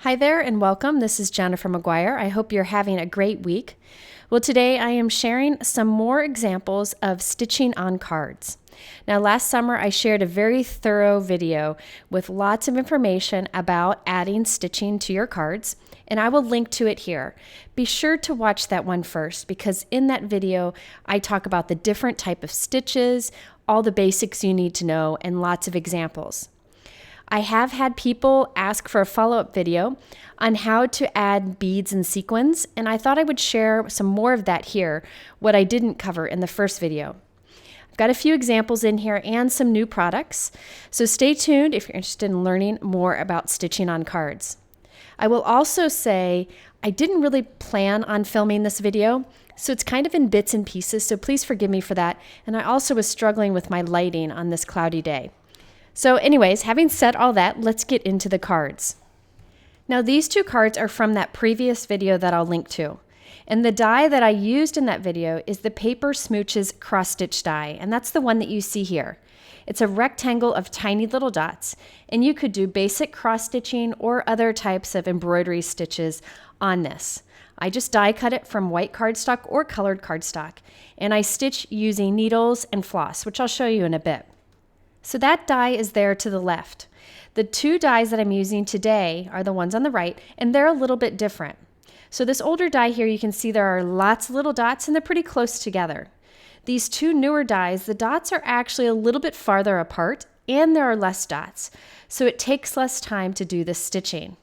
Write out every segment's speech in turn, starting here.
Hi there and welcome. This is Jennifer McGuire. I hope you're having a great week. Well, today I am sharing some more examples of stitching on cards. Now, last summer I shared a very thorough video with lots of information about adding stitching to your cards, and I will link to it here. Be sure to watch that one first because in that video I talk about the different type of stitches, all the basics you need to know, and lots of examples. I have had people ask for a follow-up video on how to add beads and sequins, and I thought I would share some more of that here, what I didn't cover in the first video. I've got a few examples in here and some new products, so stay tuned if you're interested in learning more about stitching on cards. I will also say I didn't really plan on filming this video, so it's kind of in bits and pieces, so please forgive me for that, and I also was struggling with my lighting on this cloudy day. So anyways, having said all that, let's get into the cards. Now these two cards are from that previous video that I'll link to. And the die that I used in that video is the Paper Smooches cross stitch die, and that's the one that you see here. It's a rectangle of tiny little dots, and you could do basic cross stitching or other types of embroidery stitches on this. I just die cut it from white cardstock or colored cardstock, and I stitch using needles and floss, which I'll show you in a bit. So that die is there to the left. The two dies that I'm using today are the ones on the right, and they're a little bit different. So this older die here, you can see there are lots of little dots and they're pretty close together. These two newer dies, the dots are actually a little bit farther apart and there are less dots. So it takes less time to do the stitching,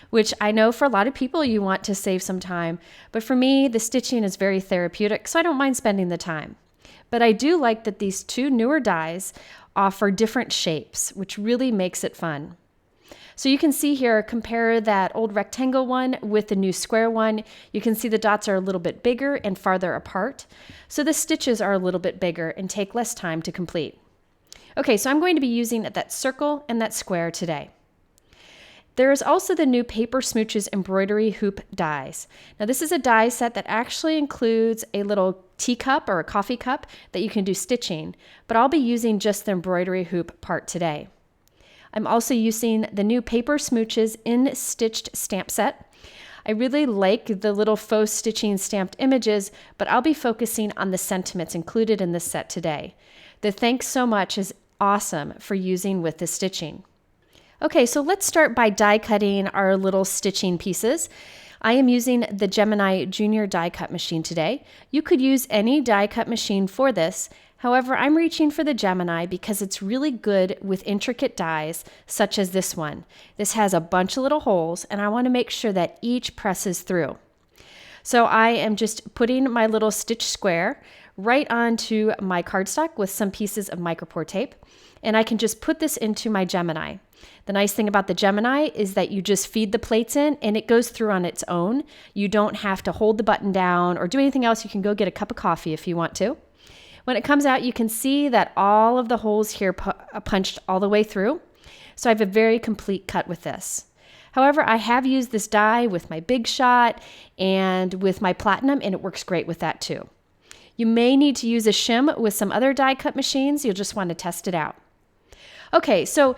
which I know for a lot of people you want to save some time, but for me, the stitching is very therapeutic, so I don't mind spending the time. But I do like that these two newer dies offer different shapes, which really makes it fun. So you can see here, compare that old rectangle one with the new square one. You can see the dots are a little bit bigger and farther apart. So the stitches are a little bit bigger and take less time to complete. Okay, so I'm going to be using that circle and that square today. There is also the new Paper Smooches embroidery hoop dies. Now this is a die set that actually includes a little teacup or a coffee cup that you can do stitching, but I'll be using just the embroidery hoop part today. I'm also using the new Paper Smooches in stitched stamp set. I really like the little faux stitching stamped images, but I'll be focusing on the sentiments included in this set today. The thanks so much is awesome for using with the stitching. Okay, so let's start by die cutting our little stitching pieces. I am using the Gemini Junior die cut machine today. You could use any die cut machine for this. However, I'm reaching for the Gemini because it's really good with intricate dies such as this one. This has a bunch of little holes and I want to make sure that each presses through. So I am just putting my little stitch square right onto my cardstock with some pieces of micropore tape, and I can just put this into my Gemini. The nice thing about the Gemini is that you just feed the plates in and it goes through on its own. You don't have to hold the button down or do anything else. You can go get a cup of coffee if you want to. When it comes out, you can see that all of the holes here punched all the way through. So I have a very complete cut with this. However, I have used this die with my Big Shot and with my Platinum, and it works great with that too. You may need to use a shim with some other die cut machines. You'll just want to test it out. Okay, so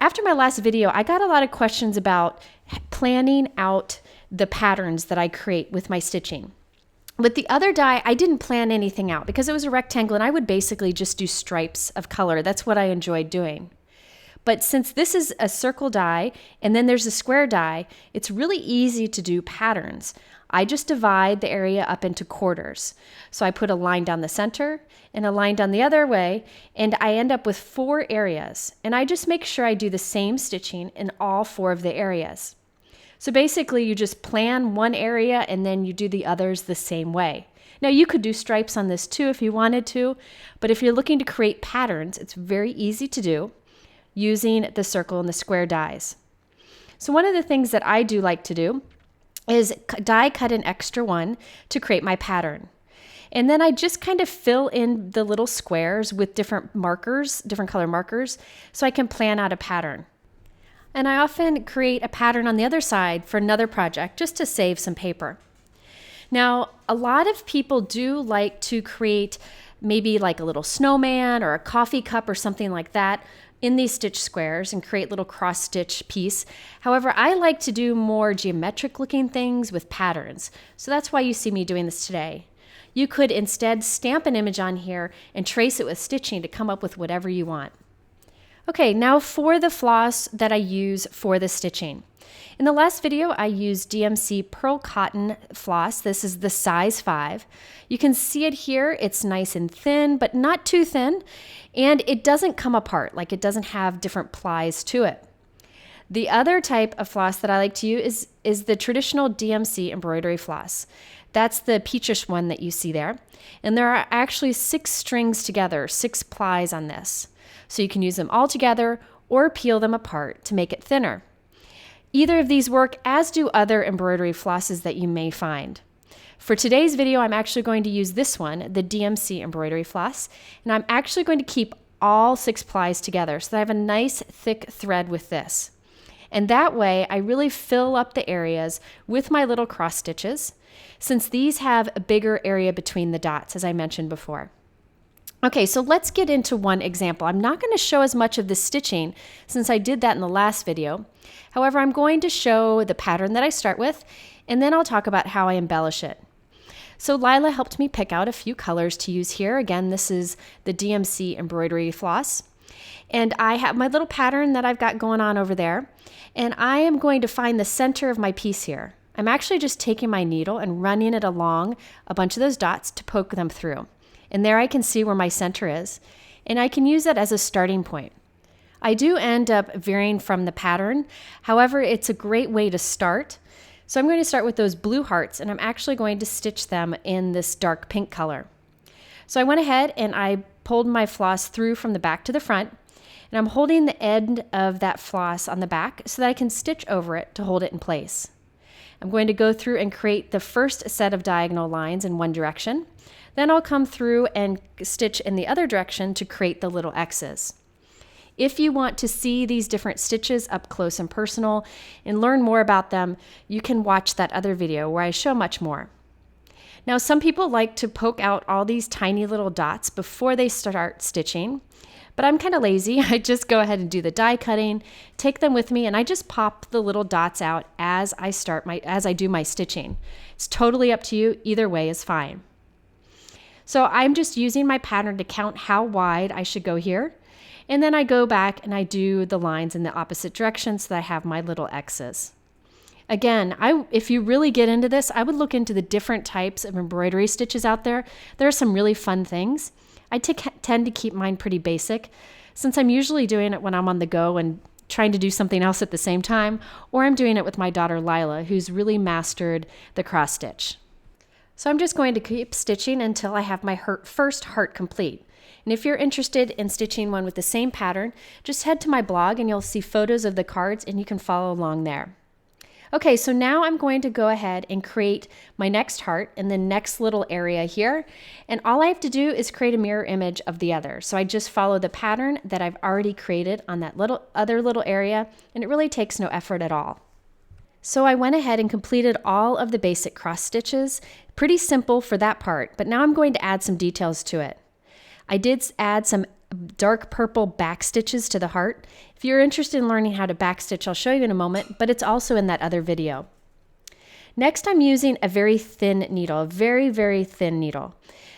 after my last video, I got a lot of questions about planning out the patterns that I create with my stitching. With the other die, I didn't plan anything out because it was a rectangle and I would basically just do stripes of color. That's what I enjoyed doing. But since this is a circle die and then there's a square die, it's really easy to do patterns. I just divide the area up into quarters. So I put a line down the center and a line down the other way, and I end up with 4 areas. And I just make sure I do the same stitching in all 4 of the areas. So basically you just plan one area and then you do the others the same way. Now you could do stripes on this too if you wanted to, but if you're looking to create patterns, it's very easy to do using the circle and the square dies. So one of the things that I do like to do is die cut an extra one to create my pattern. And then I just kind of fill in the little squares with different markers, different color markers, so I can plan out a pattern. And I often create a pattern on the other side for another project just to save some paper. Now, a lot of people do like to create maybe like a little snowman or a coffee cup or something like that in these stitch squares and create little cross stitch piece. However, I like to do more geometric looking things with patterns. So that's why you see me doing this today. You could instead stamp an image on here and trace it with stitching to come up with whatever you want. Okay, now for the floss that I use for the stitching. In the last video, I used DMC Pearl Cotton Floss. This is the size 5. You can see it here. It's nice and thin, but not too thin. And it doesn't come apart, like it doesn't have different plies to it. The other type of floss that I like to use is the traditional DMC Embroidery Floss. That's the peachish one that you see there. And there are actually 6 strings together, 6 plies on this. So you can use them all together or peel them apart to make it thinner. Either of these work, as do other embroidery flosses that you may find. For today's video, I'm actually going to use this one, the DMC Embroidery Floss, and I'm actually going to keep all 6 plies together so that I have a nice thick thread with this. And that way, I really fill up the areas with my little cross stitches, since these have a bigger area between the dots, as I mentioned before. Okay, so let's get into one example. I'm not going to show as much of the stitching since I did that in the last video. However, I'm going to show the pattern that I start with, and then I'll talk about how I embellish it. So Lila helped me pick out a few colors to use here. Again, this is the DMC Embroidery Floss. And I have my little pattern that I've got going on over there, and I am going to find the center of my piece here. I'm actually just taking my needle and running it along a bunch of those dots to poke them through. And there I can see where my center is, and I can use that as a starting point. I do end up varying from the pattern. However, it's a great way to start. So I'm going to start with those blue hearts, and I'm actually going to stitch them in this dark pink color. So I went ahead and I pulled my floss through from the back to the front, and I'm holding the end of that floss on the back so that I can stitch over it to hold it in place. I'm going to go through and create the first set of diagonal lines in one direction. Then I'll come through and stitch in the other direction to create the little X's. If you want to see these different stitches up close and personal and learn more about them, you can watch that other video where I show much more. Now, some people like to poke out all these tiny little dots before they start stitching, but I'm kind of lazy. I just go ahead and do the die cutting, take them with me, and I just pop the little dots out as I do my stitching. It's totally up to you. Either way is fine. So I'm just using my pattern to count how wide I should go here. And then I go back and I do the lines in the opposite direction so that I have my little X's. Again, if you really get into this, I would look into the different types of embroidery stitches out there. There are some really fun things. I tend to keep mine pretty basic since I'm usually doing it when I'm on the go and trying to do something else at the same time, or I'm doing it with my daughter Lila, who's really mastered the cross stitch. So I'm just going to keep stitching until I have my first heart complete. And if you're interested in stitching one with the same pattern, just head to my blog and you'll see photos of the cards and you can follow along there. Okay, so now I'm going to go ahead and create my next heart in the next little area here. And all I have to do is create a mirror image of the other. So I just follow the pattern that I've already created on that other little area, and it really takes no effort at all. So I went ahead and completed all of the basic cross stitches. Pretty simple for that part, but now I'm going to add some details to it. I did add some dark purple back stitches to the heart. If you're interested in learning how to backstitch, I'll show you in a moment, but it's also in that other video. Next, I'm using a very thin needle, a very, very thin needle,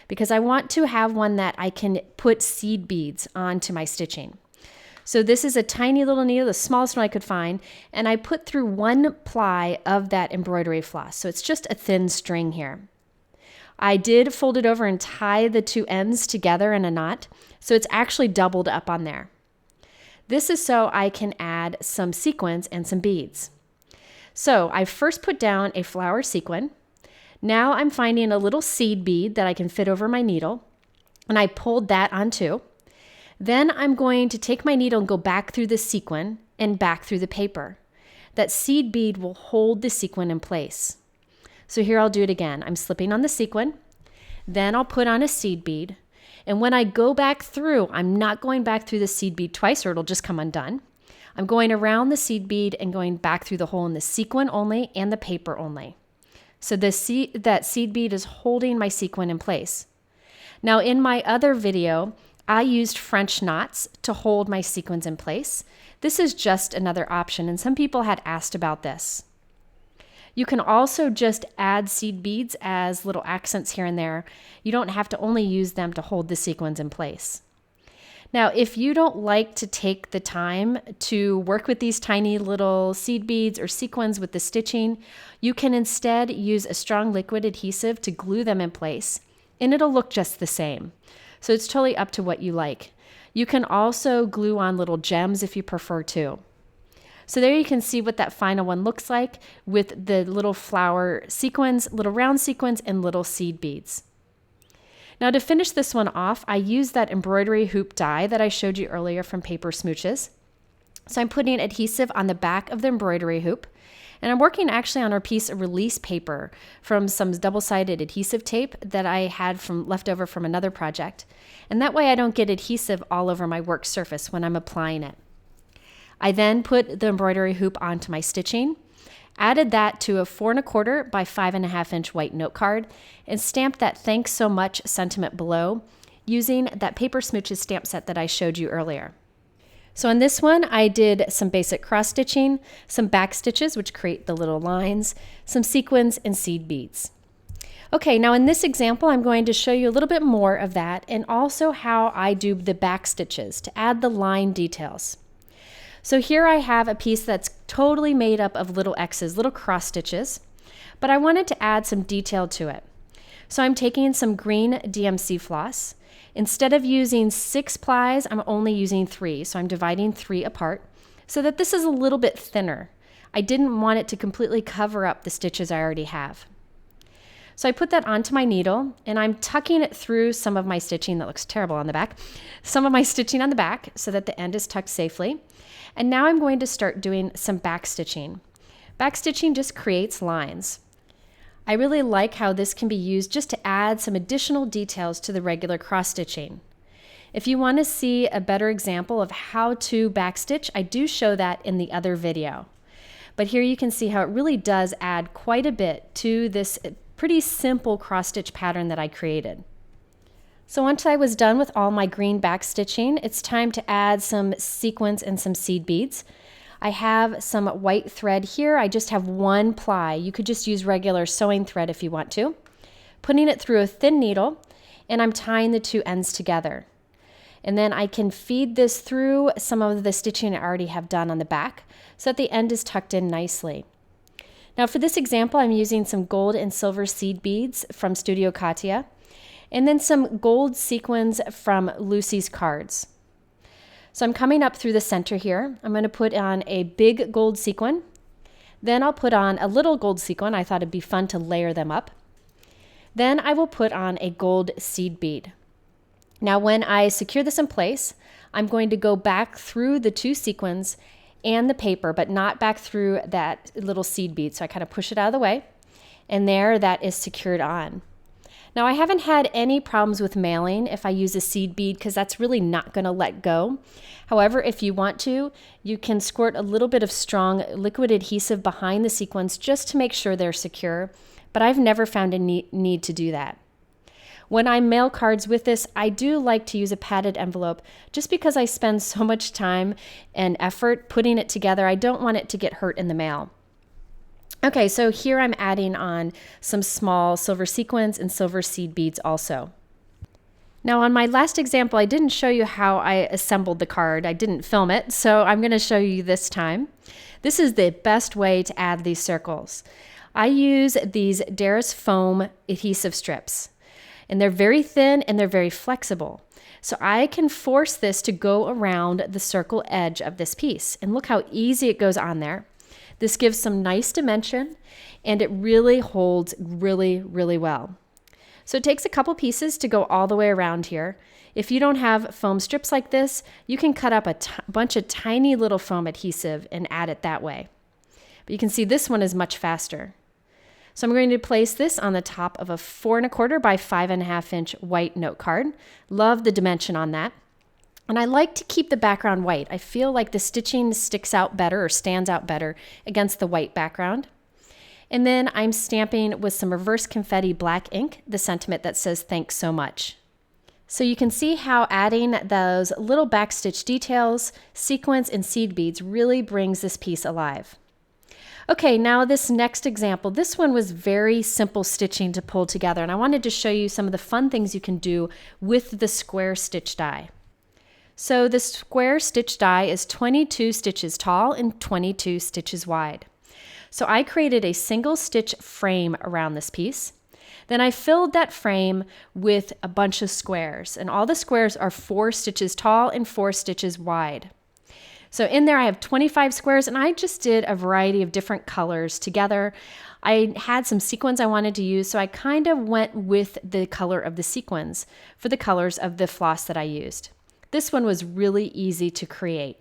because I want to have one that I can put seed beads onto my stitching. So this is a tiny little needle, the smallest one I could find, and I put through 1 ply of that embroidery floss. So it's just a thin string here. I did fold it over and tie the 2 ends together in a knot, so it's actually doubled up on there. This is so I can add some sequins and some beads. So I first put down a flower sequin. Now I'm finding a little seed bead that I can fit over my needle, and I pulled that on too. Then I'm going to take my needle and go back through the sequin and back through the paper. That seed bead will hold the sequin in place. So here I'll do it again. I'm slipping on the sequin, then I'll put on a seed bead, and when I go back through, I'm not going back through the seed bead twice or it'll just come undone. I'm going around the seed bead and going back through the hole in the sequin only and the paper only. So that seed bead is holding my sequin in place. Now in my other video, I used French knots to hold my sequins in place. This is just another option, and some people had asked about this. You can also just add seed beads as little accents here and there. You don't have to only use them to hold the sequins in place. Now, if you don't like to take the time to work with these tiny little seed beads or sequins with the stitching, you can instead use a strong liquid adhesive to glue them in place, and it'll look just the same. So it's totally up to what you like. You can also glue on little gems if you prefer to. So there you can see what that final one looks like with the little flower sequins, little round sequins, and little seed beads. Now to finish this one off, I used that embroidery hoop die that I showed you earlier from Paper Smooches. So I'm putting adhesive on the back of the embroidery hoop, and I'm working actually on a piece of release paper from some double-sided adhesive tape that I had left over from another project. And that way I don't get adhesive all over my work surface when I'm applying it. I then put the embroidery hoop onto my stitching, added that to a 4 1/4 by 5.5 inch white note card, and stamped that "Thanks so much" sentiment below using that Paper Smooches stamp set that I showed you earlier. So on this one, I did some basic cross stitching, some back stitches, which create the little lines, some sequins, and seed beads. Okay, now in this example, I'm going to show you a little bit more of that and also how I do the back stitches to add the line details. So here I have a piece that's totally made up of little X's, little cross stitches, but I wanted to add some detail to it. So I'm taking some green DMC floss. Instead of using 6 plies, I'm only using 3. So I'm dividing 3 apart so that this is a little bit thinner. I didn't want it to completely cover up the stitches I already have. So I put that onto my needle and I'm tucking it through some of my stitching that looks terrible on the back, some of my stitching on the back so that the end is tucked safely. And now I'm going to start doing some back stitching. Back stitching just creates lines. I really like how this can be used just to add some additional details to the regular cross stitching. If you want to see a better example of how to backstitch, I do show that in the other video. But here you can see how it really does add quite a bit to this pretty simple cross stitch pattern that I created. So once I was done with all my green back stitching, it's time to add some sequins and some seed beads. I have some white thread here. I just have 1 ply. You could just use regular sewing thread if you want to. Putting it through a thin needle, and I'm tying the 2 ends together. And then I can feed this through some of the stitching I already have done on the back so that the end is tucked in nicely. Now for this example, I'm using some gold and silver seed beads from Studio Katia, and then some gold sequins from Lucy's Cards. So I'm coming up through the center here. I'm going to put on a big gold sequin. Then I'll put on a little gold sequin. I thought it'd be fun to layer them up. Then I will put on a gold seed bead. Now when I secure this in place, I'm going to go back through the 2 sequins and the paper, but not back through that little seed bead. So I kind of push it out of the way, and there that is secured on. Now I haven't had any problems with mailing if I use a seed bead because that's really not going to let go. However, if you want to, you can squirt a little bit of strong liquid adhesive behind the sequins just to make sure they're secure, but I've never found a need to do that. When I mail cards with this, I do like to use a padded envelope just because I spend so much time and effort putting it together. I don't want it to get hurt in the mail. Okay, so here I'm adding on some small silver sequins and silver seed beads also. Now on my last example, I didn't show you how I assembled the card. I didn't film it, so I'm going to show you this time. This is the best way to add these circles. I use these Darice foam adhesive strips, and they're very thin and they're very flexible. So I can force this to go around the circle edge of this piece, and look how easy it goes on there. This gives some nice dimension and it really holds really, really well. So it takes a couple pieces to go all the way around here. If you don't have foam strips like this, you can cut up a bunch of tiny little foam adhesive and add it that way. But you can see this one is much faster. So I'm going to place this on the top of a 4 1/4 by 5.5 inch white note card. Love the dimension on that. And I like to keep the background white. I feel like the stitching sticks out better or stands out better against the white background. And then I'm stamping with some reverse confetti black ink the sentiment that says "Thanks so much." So you can see how adding those little backstitch details, sequins, and seed beads really brings this piece alive. Okay, now this next example, this one was very simple stitching to pull together, and I wanted to show you some of the fun things you can do with the square stitch die. So the square stitch die is 22 stitches tall and 22 stitches wide. So I created a single stitch frame around this piece. Then I filled that frame with a bunch of squares, and all the squares are 4 stitches tall and 4 stitches wide. So in there I have 25 squares, and I just did a variety of different colors together. I had some sequins I wanted to use, so I kind of went with the color of the sequins for the colors of the floss that I used. This one was really easy to create.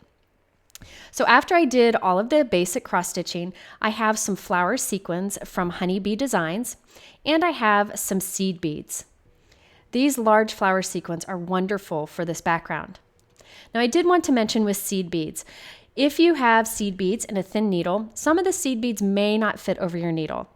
So after I did all of the basic cross stitching, I have some flower sequins from Honeybee Designs, and I have some seed beads. These large flower sequins are wonderful for this background. Now I did want to mention with seed beads, if you have seed beads and a thin needle, some of the seed beads may not fit over your needle.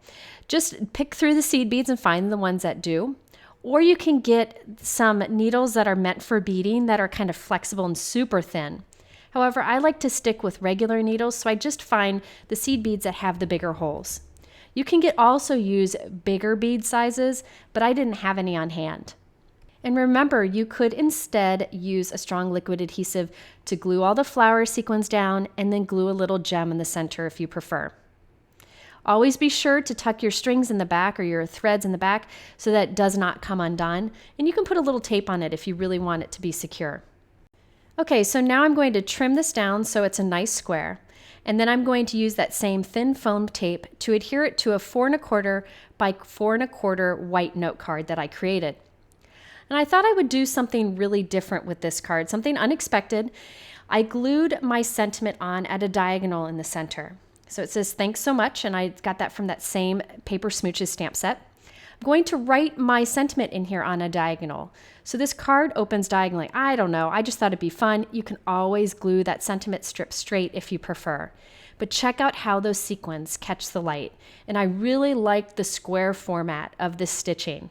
Just pick through the seed beads and find the ones that do. Or you can get some needles that are meant for beading that are kind of flexible and super thin. However, I like to stick with regular needles, so I just find the seed beads that have the bigger holes. You can also use bigger bead sizes, but I didn't have any on hand. And remember, you could instead use a strong liquid adhesive to glue all the flower sequins down and then glue a little gem in the center if you prefer. Always be sure to tuck your strings in the back or your threads in the back so that it does not come undone, and you can put a little tape on it if you really want it to be secure. Okay, so now I'm going to trim this down so it's a nice square, and then I'm going to use that same thin foam tape to adhere it to a 4 1/4 by 4 1/4 white note card that I created. And I thought I would do something really different with this card, something unexpected. I glued my sentiment on at a diagonal in the center. So it says, "Thanks so much," and I got that from that same Paper Smooches stamp set. I'm going to write my sentiment in here on a diagonal. So this card opens diagonally. I don't know, I just thought it'd be fun. You can always glue that sentiment strip straight if you prefer. But check out how those sequins catch the light. And I really like the square format of this stitching.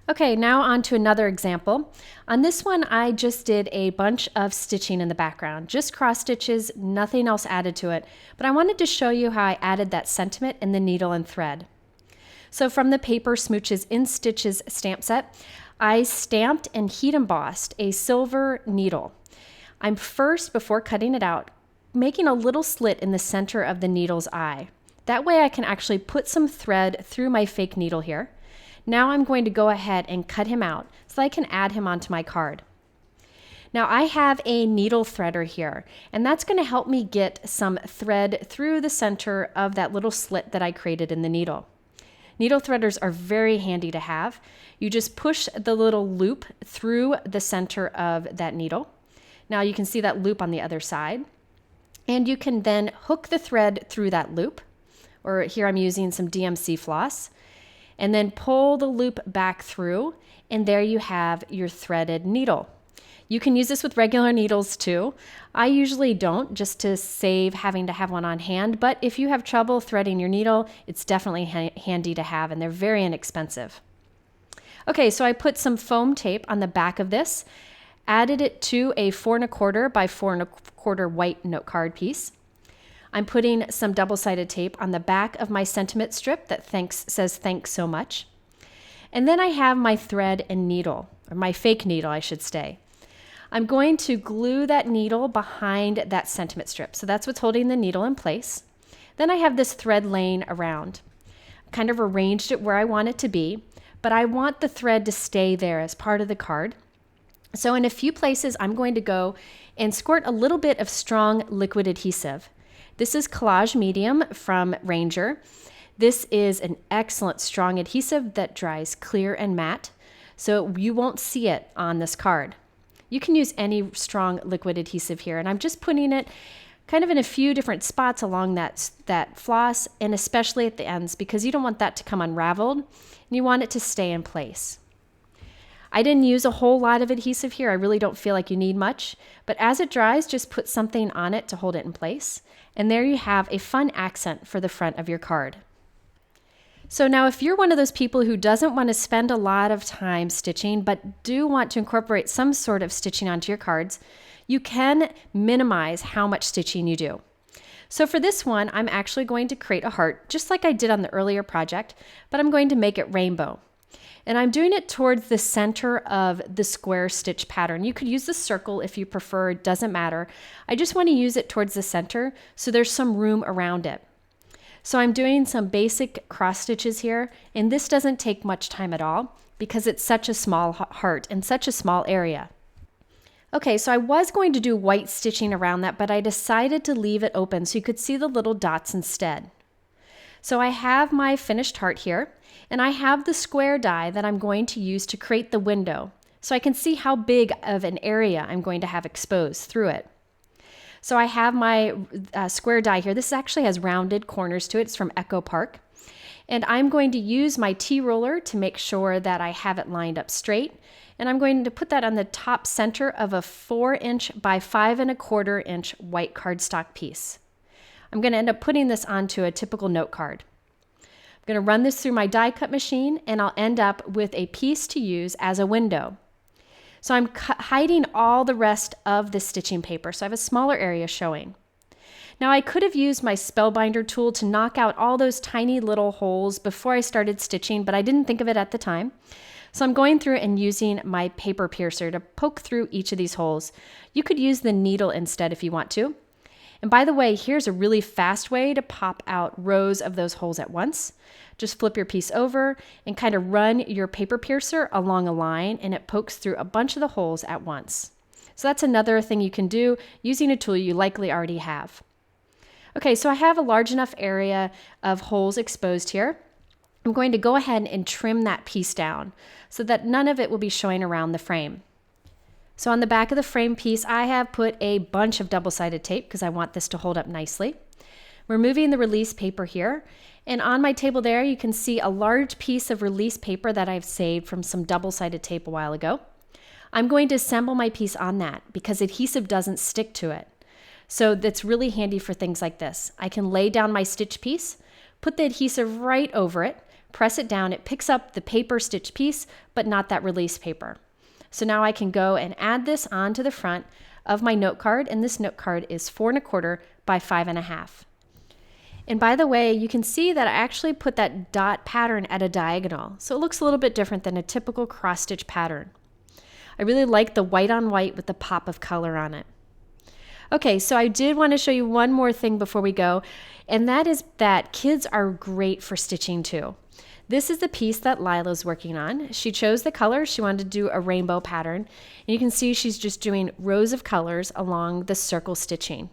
Okay, now on to another example. On this one, I just did a bunch of stitching in the background, just cross stitches, nothing else added to it. But I wanted to show you how I added that sentiment in the needle and thread. So from the Paper Smooches In Stitches stamp set, I stamped and heat embossed a silver needle. I'm first, before cutting it out, making a little slit in the center of the needle's eye. That way I can actually put some thread through my fake needle here. Now I'm going to go ahead and cut him out so I can add him onto my card. Now I have a needle threader here, and that's going to help me get some thread through the center of that little slit that I created in the needle. Needle threaders are very handy to have. You just push the little loop through the center of that needle. Now you can see that loop on the other side. And you can then hook the thread through that loop, or here I'm using some DMC floss, and then pull the loop back through, and there you have your threaded needle. You can use this with regular needles too. I usually don't, just to save having to have one on hand, but if you have trouble threading your needle, it's definitely handy to have, and they're very inexpensive. Okay, so I put some foam tape on the back of this, added it to a 4 1/4 by 4 1/4 white note card piece. I'm putting some double-sided tape on the back of my sentiment strip that says "Thanks so much." And then I have my thread and needle, or my fake needle, I should say. I'm going to glue that needle behind that sentiment strip. So that's what's holding the needle in place. Then I have this thread laying around. I kind of arranged it where I want it to be, but I want the thread to stay there as part of the card. So in a few places, I'm going to go and squirt a little bit of strong liquid adhesive. This is Collage Medium from Ranger. This is an excellent strong adhesive that dries clear and matte, so you won't see it on this card. You can use any strong liquid adhesive here, and I'm just putting it kind of in a few different spots along that floss, and especially at the ends, because you don't want that to come unraveled, and you want it to stay in place. I didn't use a whole lot of adhesive here. I really don't feel like you need much, but as it dries, just put something on it to hold it in place, and there you have a fun accent for the front of your card. So now if you're one of those people who doesn't want to spend a lot of time stitching, but do want to incorporate some sort of stitching onto your cards, you can minimize how much stitching you do. So for this one, I'm actually going to create a heart, just like I did on the earlier project, but I'm going to make it rainbow. And I'm doing it towards the center of the square stitch pattern. You could use the circle if you prefer, it doesn't matter. I just want to use it towards the center so there's some room around it. So I'm doing some basic cross stitches here, and this doesn't take much time at all because it's such a small heart and such a small area. Okay, so I was going to do white stitching around that, but I decided to leave it open so you could see the little dots instead. So I have my finished heart here, and I have the square die that I'm going to use to create the window so I can see how big of an area I'm going to have exposed through it. So I have my square die here. This actually has rounded corners to it. It's from Echo Park. And I'm going to use my T-roller to make sure that I have it lined up straight. And I'm going to put that on the top center of a 4" by 5 1/4" white cardstock piece. I'm going to end up putting this onto a typical note card. I'm going to run this through my die cut machine, and I'll end up with a piece to use as a window. So I'm hiding all the rest of the stitching paper, so I have a smaller area showing. Now I could have used my Spellbinder tool to knock out all those tiny little holes before I started stitching, but I didn't think of it at the time. So I'm going through and using my paper piercer to poke through each of these holes. You could use the needle instead if you want to. And by the way, here's a really fast way to pop out rows of those holes at once. Just flip your piece over and kind of run your paper piercer along a line, and it pokes through a bunch of the holes at once. So that's another thing you can do using a tool you likely already have. Okay, so I have a large enough area of holes exposed here. I'm going to go ahead and trim that piece down so that none of it will be showing around the frame. So on the back of the frame piece, I have put a bunch of double-sided tape because I want this to hold up nicely. Removing the release paper here, and on my table there you can see a large piece of release paper that I've saved from some double-sided tape a while ago. I'm going to assemble my piece on that because adhesive doesn't stick to it. So that's really handy for things like this. I can lay down my stitch piece, put the adhesive right over it, press it down, it picks up the paper stitch piece, but not that release paper. So now I can go and add this onto the front of my note card, and this note card is 4 1/4 by 5 1/2. And by the way, you can see that I actually put that dot pattern at a diagonal, so it looks a little bit different than a typical cross stitch pattern. I really like the white on white with the pop of color on it. Okay, so I did want to show you one more thing before we go, and that is that kids are great for stitching too. This is the piece that Lila's working on. She chose the colors. She wanted to do a rainbow pattern. And you can see she's just doing rows of colors along the circle stitching.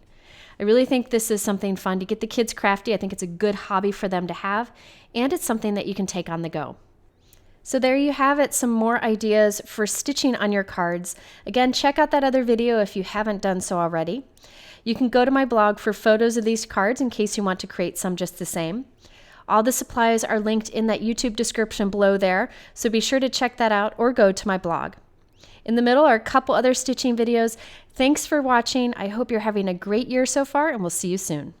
I really think this is something fun to get the kids crafty. I think it's a good hobby for them to have, and it's something that you can take on the go. So there you have it, some more ideas for stitching on your cards. Again, check out that other video if you haven't done so already. You can go to my blog for photos of these cards in case you want to create some just the same. All the supplies are linked in that YouTube description below there, so be sure to check that out or go to my blog. In the middle are a couple other stitching videos. Thanks for watching. I hope you're having a great year so far, and we'll see you soon.